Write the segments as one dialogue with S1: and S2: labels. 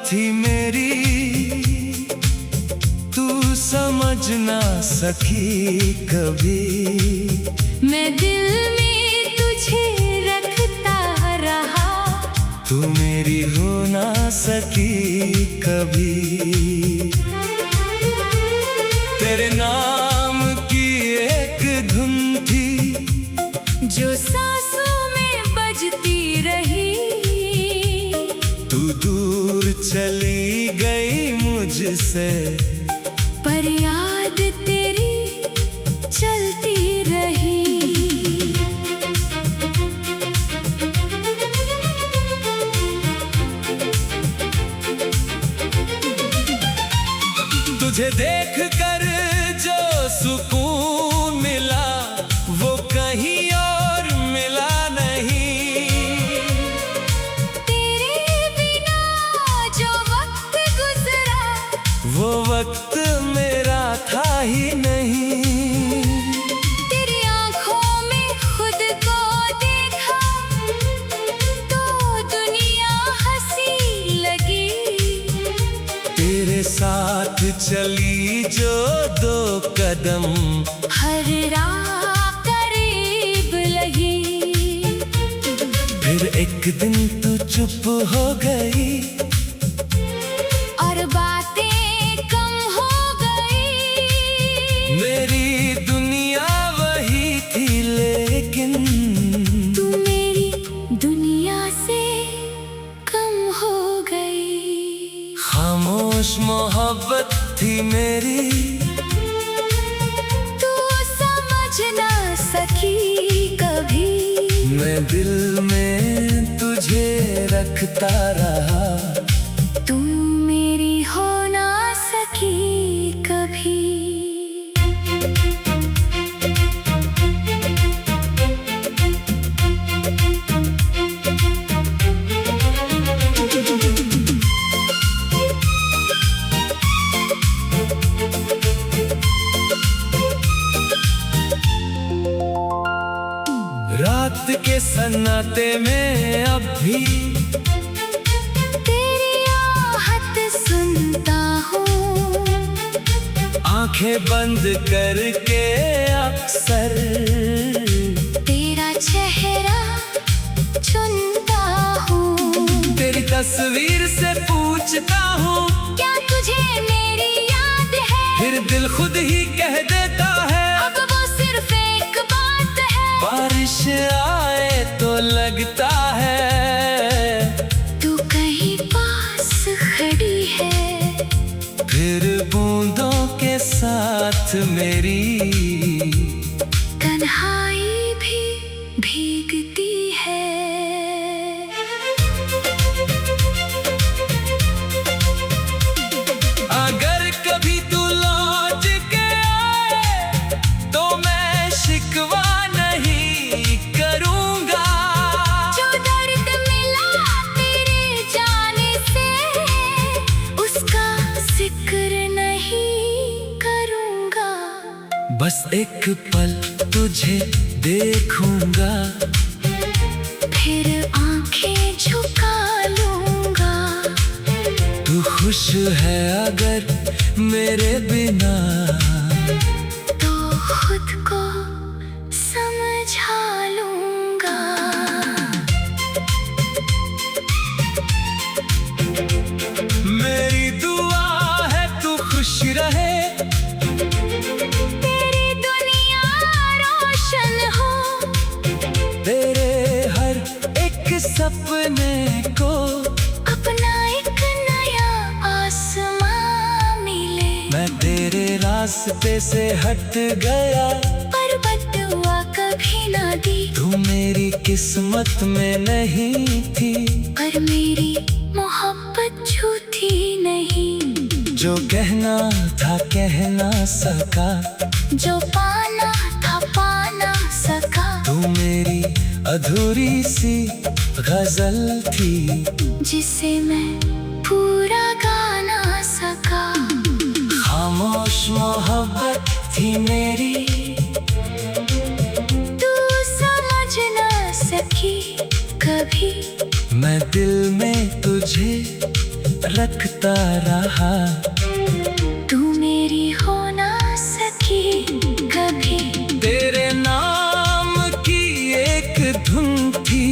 S1: थी मेरी, तू समझ ना सकी कभी।
S2: मैं दिल में तुझे रखता रहा,
S1: तू मेरी हो ना सकी कभी। तेरे नाम की एक धुन थी
S2: जो सांसों में बजती रही।
S1: तू दूर चली गई मुझसे,
S2: पर याद तेरी चलती रही।
S1: तुझे देख कर जो सुकून मिला वो कहीं और मिला नहीं।
S2: तेरे बिना जो वक्त गुजरा
S1: वो वक्त मेरा था ही नहीं।
S2: तेरी आंखों में खुद को देखा तो दुनिया हंसी लगी।
S1: तेरे साथ चली जो दो कदम,
S2: हर राह करीब लगी।
S1: फिर एक दिन तू चुप हो गई
S2: और बातें कम हो गई।
S1: मेरी दुनिया वही थी लेकिन
S2: तू मेरी दुनिया से कम हो गई।
S1: खामोश मोहब्बत थी मेरी,
S2: तू समझ ना सकी कभी।
S1: मैं दिल में तुझे रखता रहा।
S2: तू मेरी हो ना सकी कभी।
S1: रात के सन्नाटे में अब भी
S2: तेरी आहट सुनता हूँ,
S1: आंखें बंद करके अक्सर
S2: तेरा चेहरा चुनता हूँ।
S1: तेरी तस्वीर से पूछता हूँ
S2: क्या तुझे मेरी याद है?
S1: फिर दिल खुद ही कह देता है
S2: अब वो सिर्फ एक बात है।
S1: बारिश आए तो लगता है
S2: तू कहीं पास खड़ी है,
S1: फिर बूंदों के साथ मेरी
S2: तन्हाई भी भीगती है।
S1: अगर कभी तू लौट के आए तो मैं शिकवा नहीं करूंगा।
S2: जो दर्द मिला तेरे जाने से उसका जिक्र नहीं करूंगा।
S1: बस एक पल तुझे देखूंगा,
S2: फिर आंखें झुका लूंगा।
S1: तू खुश है अगर मेरे बिना,
S2: तो खुद को समझा लूंगा।
S1: मेरी दुआ है तू खुश रहे,
S2: तेरी दुनिया रोशन हो,
S1: तेरे हर एक सपने को
S2: अपना एक नया आसमां मिले।
S1: मैं तेरे रास्ते से हट गया,
S2: पर बददुआ कभी ना दी,
S1: तू मेरी किस्मत में नहीं थी।
S2: पर मेरी मोहब्बत झूठी नहीं।
S1: जो कहना था कह ना सका,
S2: जो पाना था पा ना सका।
S1: तू मेरी अधूरी सी गजल थी
S2: जिसे मैं पूरा गा ना सका।
S1: खामोश मोहब्बत थी मेरी,
S2: तू समझ ना सकी कभी।
S1: मैं दिल में तुझे रखता रहा।
S2: तू मेरी हो ना सकी कभी।
S1: तेरे नाम की एक धुन थी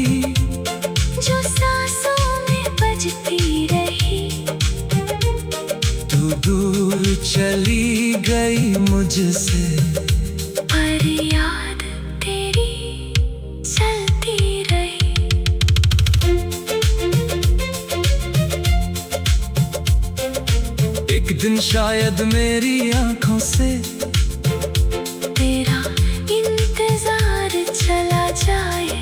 S2: जो सांसों में बजती रही।
S1: तू दूर चली गई मुझसे,
S2: पर याद तेरी चलती रही।
S1: एक दिन शायद मेरी आंखों से
S2: तेरा इंतजार चला जाए।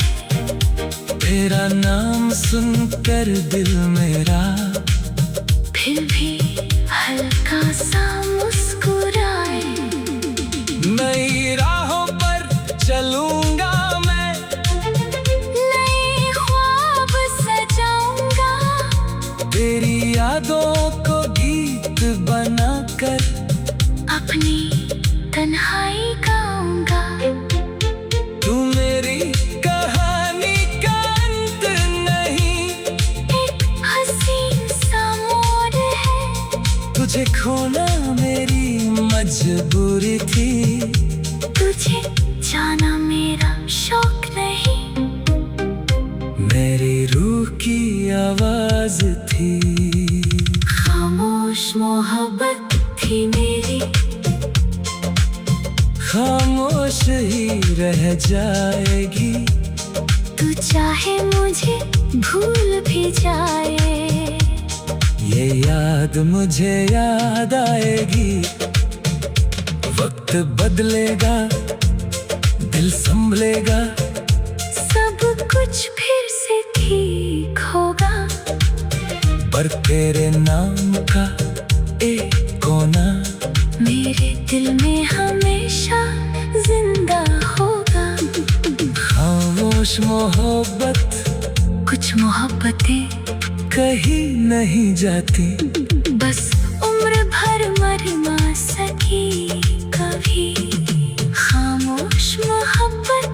S1: तेरा नाम सुनकर दिल मेरा
S2: फिर भी हल्का सा मुस्कुराए।
S1: नई राहों पर चलूंगा मैं,
S2: नए ख्वाब सजाऊंगा।
S1: तेरी यादों को गीत बनाकर
S2: अपनी तन्हाई गाऊंगा।
S1: तू मेरी कहानी का अंत नहीं,
S2: एक हसीन सा मोड़ है।
S1: तुझे खोना मेरी मजबूरी थी।
S2: तुझे जाना मेरा शौक नहीं।
S1: मेरी रूह की आवाज थी।
S2: खामोश मोहब्बत थी मेरी।
S1: खामोश ही रह जाएगी।
S2: तू चाहे मुझे भूल भी जाए।
S1: ये याद मुझे याद आएगी। वक्त बदलेगा, दिल संभलेगा,
S2: सब कुछ फिर से ठीक होगा।
S1: पर तेरे नाम का एक कोना
S2: मेरे दिल में हमेशा जिंदा होगा।
S1: खामोश मोहब्बत,
S2: कुछ मोहब्बतें
S1: कहीं नहीं जाती।
S2: बस उम्र भर मर ना सकी कभी। खामोश मोहब्बत।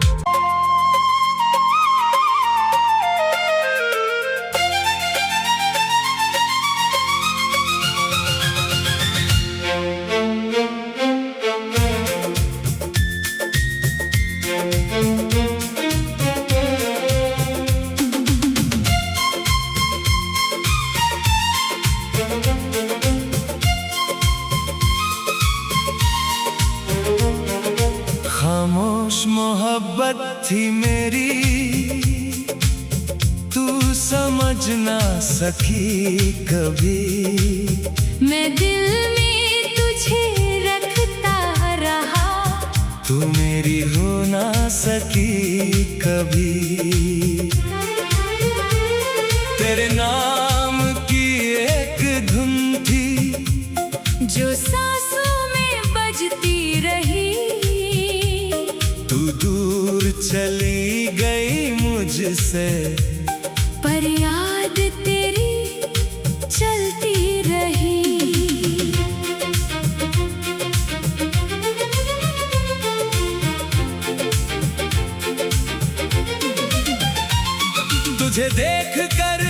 S1: खामोश मोहब्बत थी मेरी, तू समझ ना सकी कभी।
S2: मैं दिल में तुझे रखता रहा।
S1: तू मेरी हो ना सकी कभी। तेरे नाम की एक धुन थी
S2: जो सांसों में बजती रही।
S1: तू दूर चली गई मुझसे,
S2: पर याद तेरी चलती रही।
S1: तुझे देख कर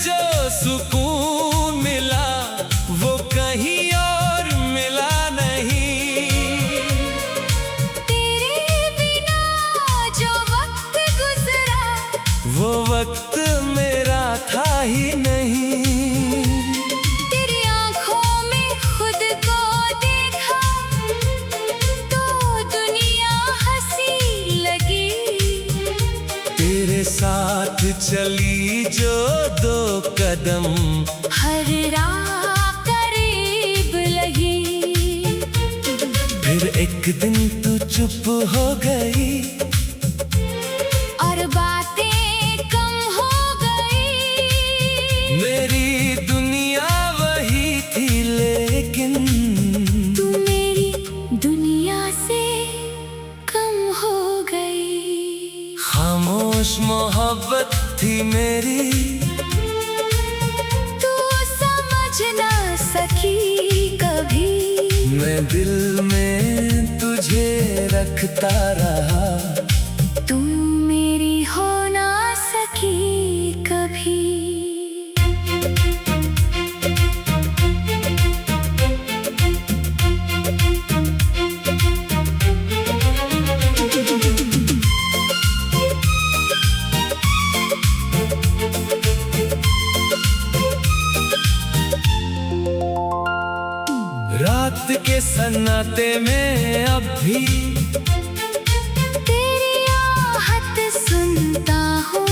S1: जो सुकून मिला वो कहीं और मिला नहीं।
S2: तेरे बिना जो वक्त गुजरा
S1: वो वक्त मेरा था ही नहीं।
S2: तेरी आंखों में खुद को देखा तो दुनिया हंसी लगी।
S1: तेरे साथ चली जो दो कदम
S2: हर राह करीब लगी।
S1: फिर एक दिन तू चुप हो गई
S2: और बातें कम हो गई।
S1: मेरी दुनिया वही थी लेकिन
S2: तू मेरी दुनिया से कम हो गई।
S1: खामोश मोहब्बत थी मेरी,
S2: तू समझ ना सकी कभी।
S1: मैं दिल में तुझे रखता रहा।
S2: तू मेरी हो ना सकी कभी।
S1: रात के सन्नाटे में अब भी
S2: तेरी आहट सुनता हूँ।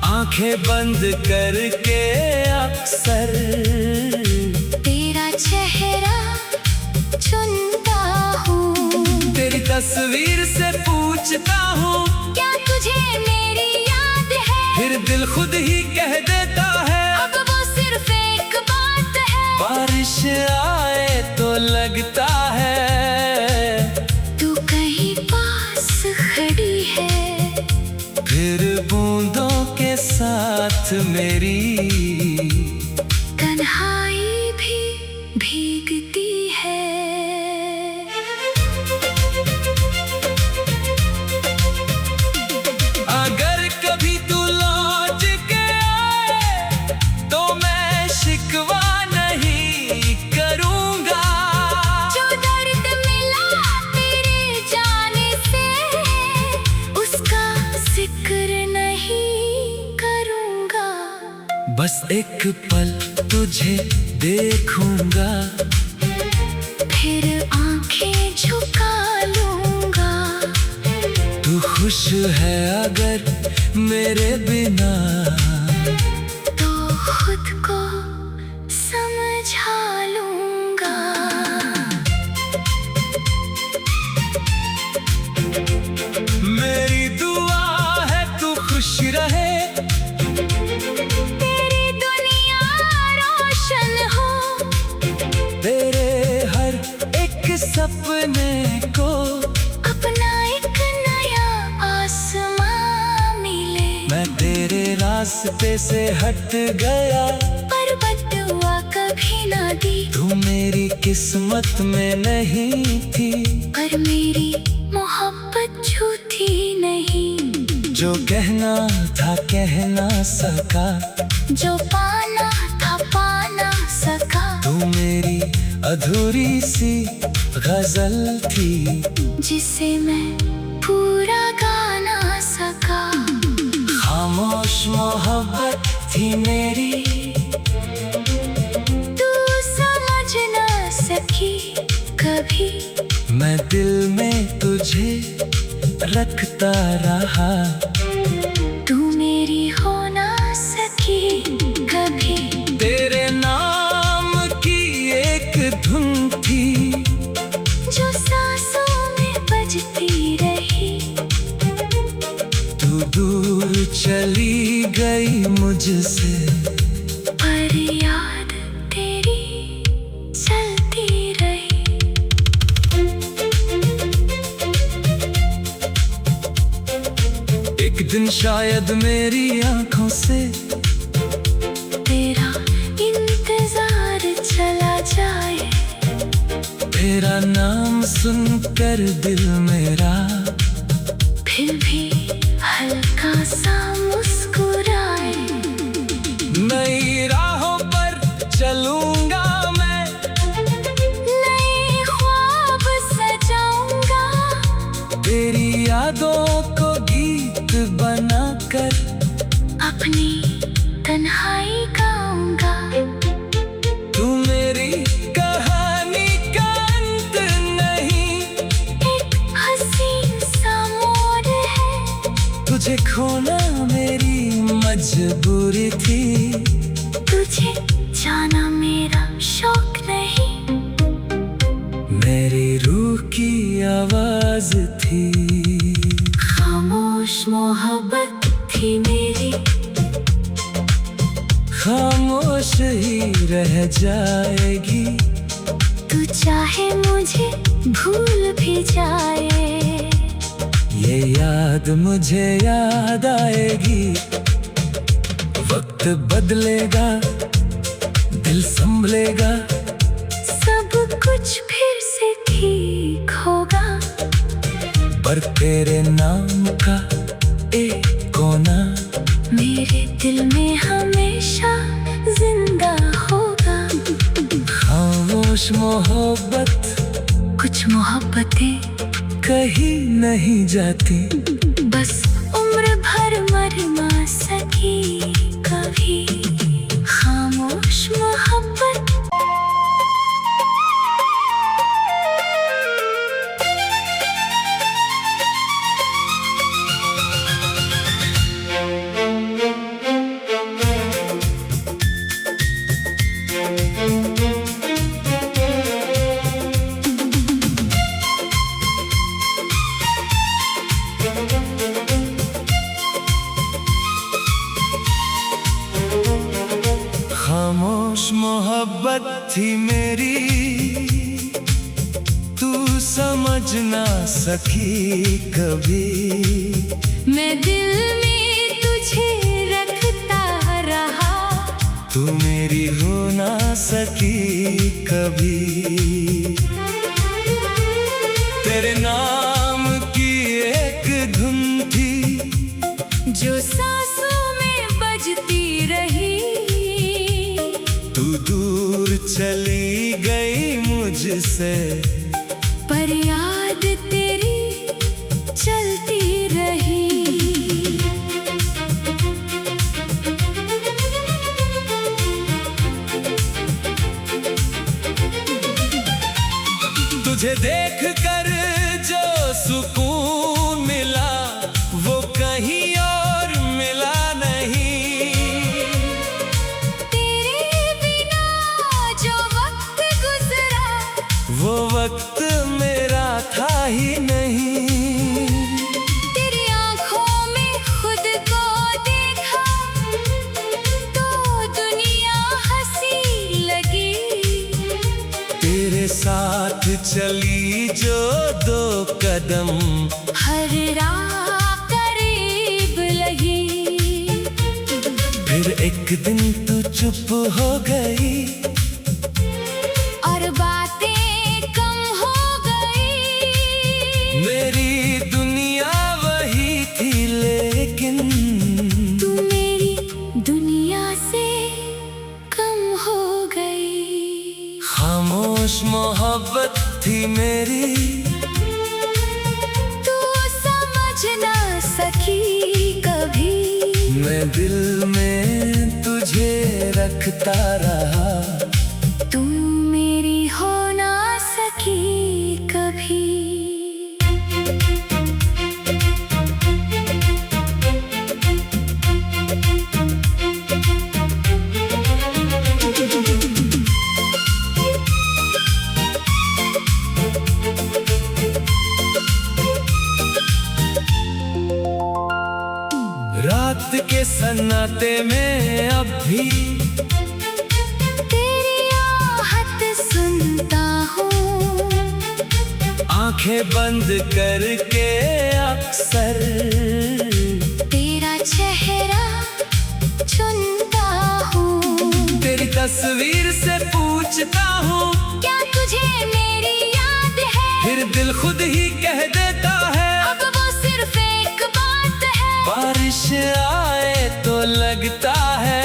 S1: आंखें बंद करके अक्सर
S2: तेरा चेहरा चुनता हूँ।
S1: तेरी तस्वीर से पूछता हूँ,
S2: क्या तुझे मेरी याद है?
S1: फिर दिल खुद ही कह देता है,
S2: अब वो सिर्फ एक बात है।
S1: बारिश आए तो लगता है
S2: तू कहीं पास खड़ी है।
S1: फिर बूंदों के साथ मेरी
S2: तन्हाई भी भीगती है।
S1: अगर कभी तू लौट के आए तो मैं शिकवा नहीं करूंगा।
S2: जो दर्द मिला तेरे जाने से उसका जिक्र नहीं करूंगा।
S1: बस एक पल तुझे देखूंगा,
S2: फिर आंखें झुका लूंगा।
S1: तू खुश है अगर मेरे बिना,
S2: तो खुद को समझा लूंगा।
S1: मेरी दुआ है तू खुश रहे,
S2: तेरी दुनिया रोशन हो।
S1: तेरे हर एक सपने को
S2: अपना एक नया आसमां मिले।
S1: मैं तेरे रास्ते से हट गया,
S2: पर बदुआ कभी ना दी।
S1: तू मेरी किस्मत में नहीं थी,
S2: पर मेरी मोहब्बत झूठी नहीं।
S1: जो कहना था कह ना सका,
S2: जो पाना था पा ना सका।
S1: तू मेरी अधूरी सी गजल थी,
S2: जिसे मैं पूरा गा ना सका।
S1: खामोश मोहब्बत थी मेरी,
S2: तू समझ ना सकी कभी।
S1: मैं दिल में तुझे रखता रहा।
S2: तू मेरी हो ना सकी कभी।
S1: तेरे नाम की एक धुन थी,
S2: जो सांसों में बजती रही।
S1: तू दूर चली गई मुझसे,
S2: पर याद तेरी चलती रही।
S1: एक दिन शायद मेरी आंखों से
S2: तेरा इंतजार चला जाए।
S1: तेरा नाम सुनकर दिल मेरा
S2: फिर भी हल्का सा मुस्कुराए।
S1: नई राहों पर चलूंगा मैं,
S2: नए ख्वाब सजाऊंगा।
S1: तेरी यादों को गीत बनाकर
S2: अपनी तन्हाई गाऊंगा।
S1: तू मेरी कहानी का अंत नहीं,
S2: एक हसीन सा मोड़ है।
S1: तुझे खोना मेरी मजबूरी थी।
S2: तुझे जाना मेरा शौक नहीं।
S1: मेरी रूह की आवाज थी,
S2: खामोश मोहब्बत थी मेरी।
S1: खामोश ही रह जाएगी।
S2: तू चाहे मुझे भूल भी जाए।
S1: ये याद मुझे याद आएगी। वक्त बदलेगा, दिल संभलेगा,
S2: सब कुछ फिर से ठीक होगा।
S1: पर तेरे नाम का एक कोना
S2: मेरे दिल में हमेशा जिंदा होगा।
S1: खामोश मोहब्बत,
S2: कुछ मोहब्बतें
S1: कहीं नहीं जाती।
S2: बस उम्र भर मर ना सकी कभी। खामोश मोहब्बत।
S1: खामोश मोहब्बत थी मेरी, तू समझ ना सकी कभी।
S2: मैं दिल में तुझे रखता रहा,
S1: तू मेरी हो ना सकी कभी। तेरे नाम की एक धुन थी
S2: जो सांसों में बजती रही।
S1: तू दूर चली गई मुझसे,
S2: पर याद तेरी चलती रही।
S1: तुझे देख कर जो सुकून मिला, वो कहीं और मिला नहीं।
S2: तेरे बिना जो वक्त गुजरा,
S1: वो वक्त मेरा था ही नहीं।
S2: तेरी आंखों में खुद को देखा, तो दुनिया हंसी लगी।
S1: तेरे साथ चली जो दो कदम,
S2: हर राह करीब लगी।
S1: फिर एक दिन तू चुप हो गई,
S2: और बातें कम हो गई।
S1: मेरी दुनिया वही थी लेकिन
S2: तू मेरी दुनिया से कम हो गई।
S1: खामोश मोहब्बत थी मेरी,
S2: तू समझ ना सकी कभी।
S1: मैं दिल में तुझे रखता रहा,
S2: तू मेरी हो ना सकी कभी।
S1: रात के सन्नाटे में अब भी
S2: तेरी आहट सुनता हूँ,
S1: आंखें बंद करके अक्सर
S2: तेरा चेहरा चुनता हूँ।
S1: तेरी तस्वीर से पूछता हूँ,
S2: क्या तुझे मेरी याद है?
S1: फिर दिल खुद ही कह देता है,
S2: अब वो सिर्फ एक बात है।
S1: बारिश आए तो लगता है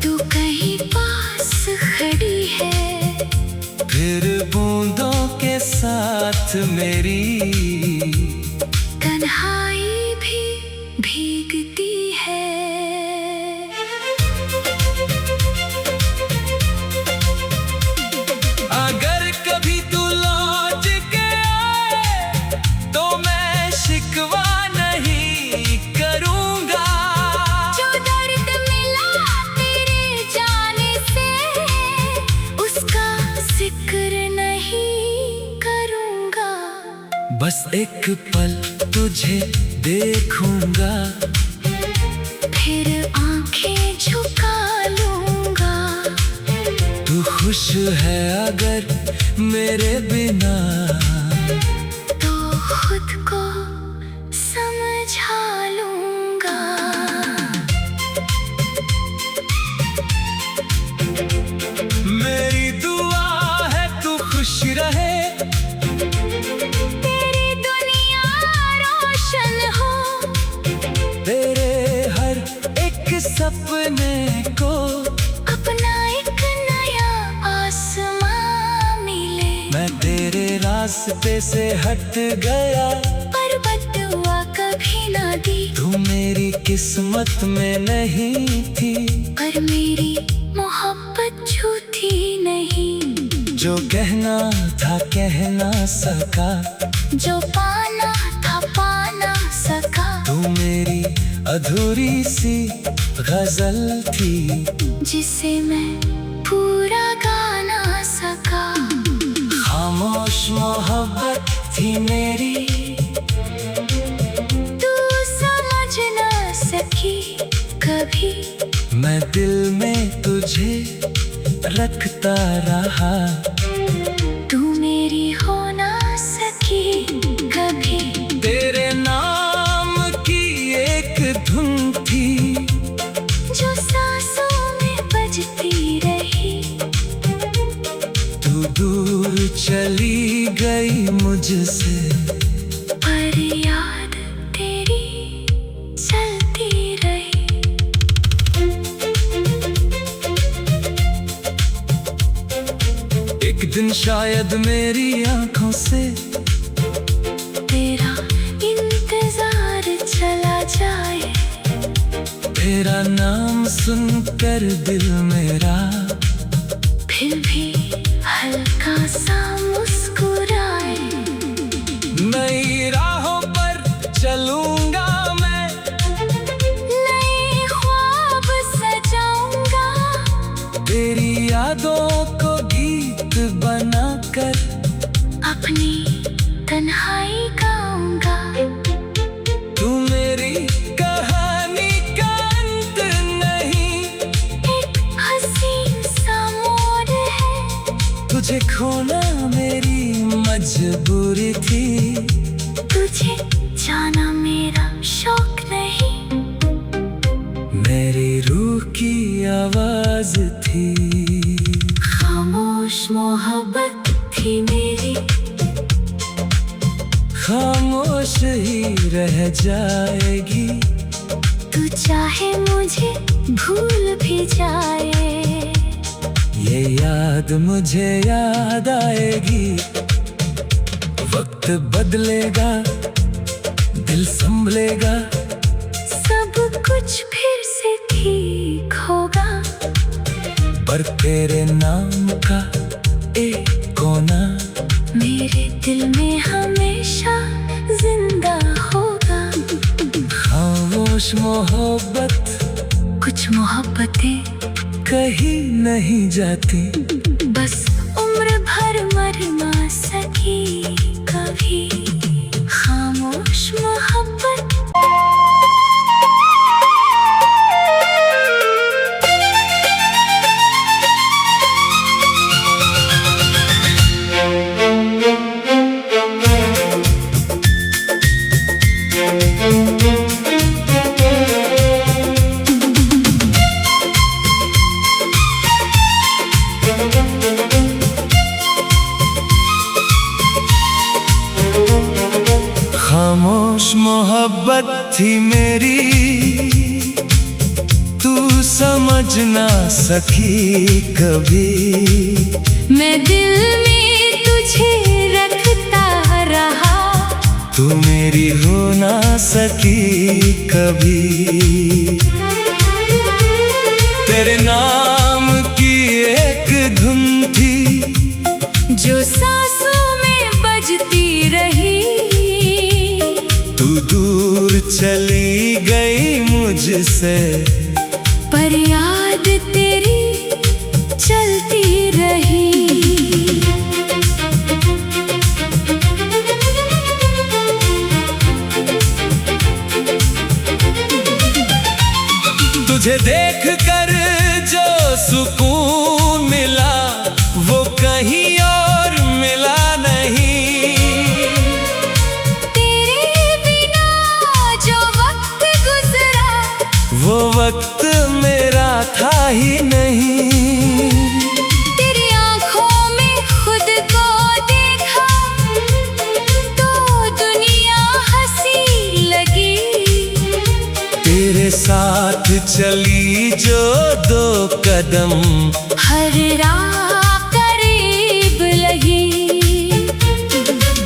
S2: तू कहीं पास खड़ी है,
S1: फिर बूंदों के साथ मेरी
S2: तन्हाई भी भीगती है।
S1: अगर कभी तू लौट के आए तो मैं शिकवा नहीं करूंगा।
S2: जो दर्द मिला तेरे जाने से, उसका जिक्र नहीं करूंगा।
S1: बस एक पल तुझे देखूंगा,
S2: फिर आंखें झुका लूंगा।
S1: तू खुश है अगर मेरे बिना,
S2: तो खुद को समझा लूंगा।
S1: मेरी दुआ है तू खुश रहे,
S2: तेरी दुनिया रोशन हो,
S1: तेरे हर एक सपने को
S2: अपना एक नया आसमां मिले।
S1: मैं तेरे रास्ते से हट गया,
S2: पर बददुआ कभी ना दी,
S1: तू मेरी किस्मत में नहीं थी।
S2: पर मेरी मोहब्बत झूठी नहीं।
S1: जो कहना था कह ना सका,
S2: जो पाना था पा ना सका।
S1: तू मेरी अधूरी सी गजल थी,
S2: जिसे मैं पूरा गा ना सका।
S1: खामोश मोहब्बत थी मेरी,
S2: तू समझ ना सकी कभी।
S1: मैं दिल में रखता रहा।
S2: तू मेरी हो ना सकी कभी।
S1: तेरे नाम की एक धुन थी
S2: जो सांसों में बजती रही।
S1: तू दूर चली गई मुझसे,
S2: पर याद तेरी चलती रही।
S1: एक दिन शायद मेरी आंखों से
S2: तेरा इंतजार चला जाए।
S1: तेरा नाम सुनकर दिल मेरा
S2: फिर भी हल्का सा मुस्कुराए।
S1: नई राहों पर चलूंगा मैं,
S2: नए ख्वाब सजाऊंगा।
S1: तेरी यादों को गीत बनाकर
S2: अपनी तन्हाई गाऊंगा।
S1: तू मेरी कहानी का अंत नहीं,
S2: एक हसीन सा मोड़ है।
S1: तुझे खोना मेरी मजबूरी थी।
S2: तुझे जाना मेरा शौक नहीं।
S1: मेरी रूह की आवाज थी।
S2: खामोश मोहब्बत थी मेरी।
S1: खामोश ही रह जाएगी।
S2: तू चाहे मुझे भूल भी जाए।
S1: ये याद मुझे याद आएगी। वक्त बदलेगा, दिल संभलेगा,
S2: सब कुछ फिर से ठीक होगा।
S1: पर तेरे नाम का एक कोना
S2: मेरे दिल में हमेशा जिंदा होगा।
S1: खामोश मोहब्बत,
S2: कुछ मोहब्बतें
S1: कहीं नहीं जाती।
S2: बस उम्र भर मर ना सकी कभी। खामोश मोहब्बत।
S1: खामोश मोहब्बत थी मेरी, तू समझ ना सकी कभी।
S2: मैं दिल में तुझे रखता रहा।
S1: तू मेरी हो ना सकी कभी। तेरे नाम की एक धुन थी
S2: जो सांसों में बजती रही।
S1: तू दूर चली गई मुझसे,
S2: पर याद तेरी चलती रही।
S1: तुझे देख कर जो सुकून मिला वो कहीं और मिला नहीं।
S2: तेरे बिना जो वक्त गुजरा
S1: वो वक्त मेरा था ही नहीं।
S2: तेरी आंखों में खुद को देखा तो दुनिया हंसी लगी।
S1: तेरे साथ चली जो दो कदम
S2: हर राह करीब लगी।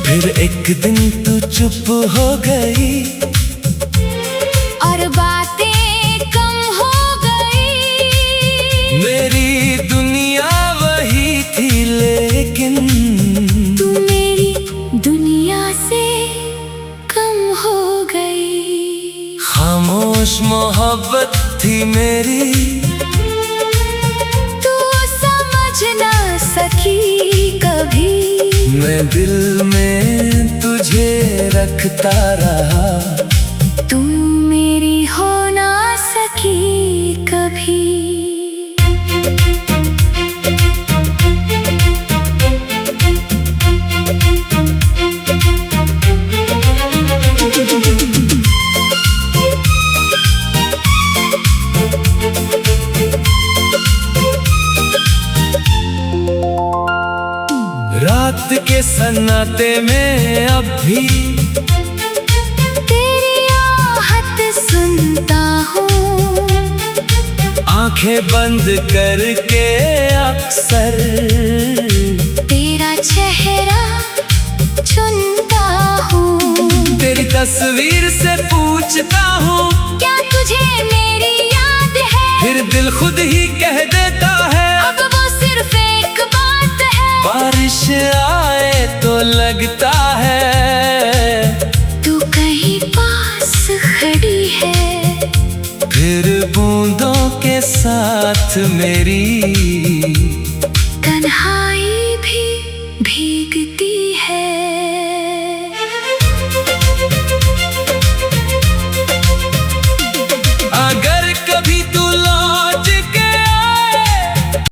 S1: फिर एक दिन तू चुप हो गई
S2: और बातें कम हो गई।
S1: मेरी दुनिया वही थी लेकिन
S2: तू मेरी दुनिया से कम हो गई।
S1: खामोश मोहब्बत थी मेरी,
S2: तू समझ ना सकी कभी।
S1: मैं दिल में तुझे रखता रहा।
S2: तू मेरी हो ना सकी कभी।
S1: चाहत के सन्नाटे में अब भी
S2: तेरी आहट सुनता हूँ।
S1: आंखें बंद करके अक्सर
S2: तेरा चेहरा चुनता हूँ।
S1: तेरी तस्वीर से पूछता हूँ,
S2: क्या तुझे मेरी याद है?
S1: फिर दिल खुद ही कह देता है,
S2: अब वो सिर्फ एक बात है।
S1: बारिश आए तो लगता है
S2: तू कहीं पास खड़ी है।
S1: फिर बूंदों के साथ मेरी
S2: तन्हाई भी भीगती है।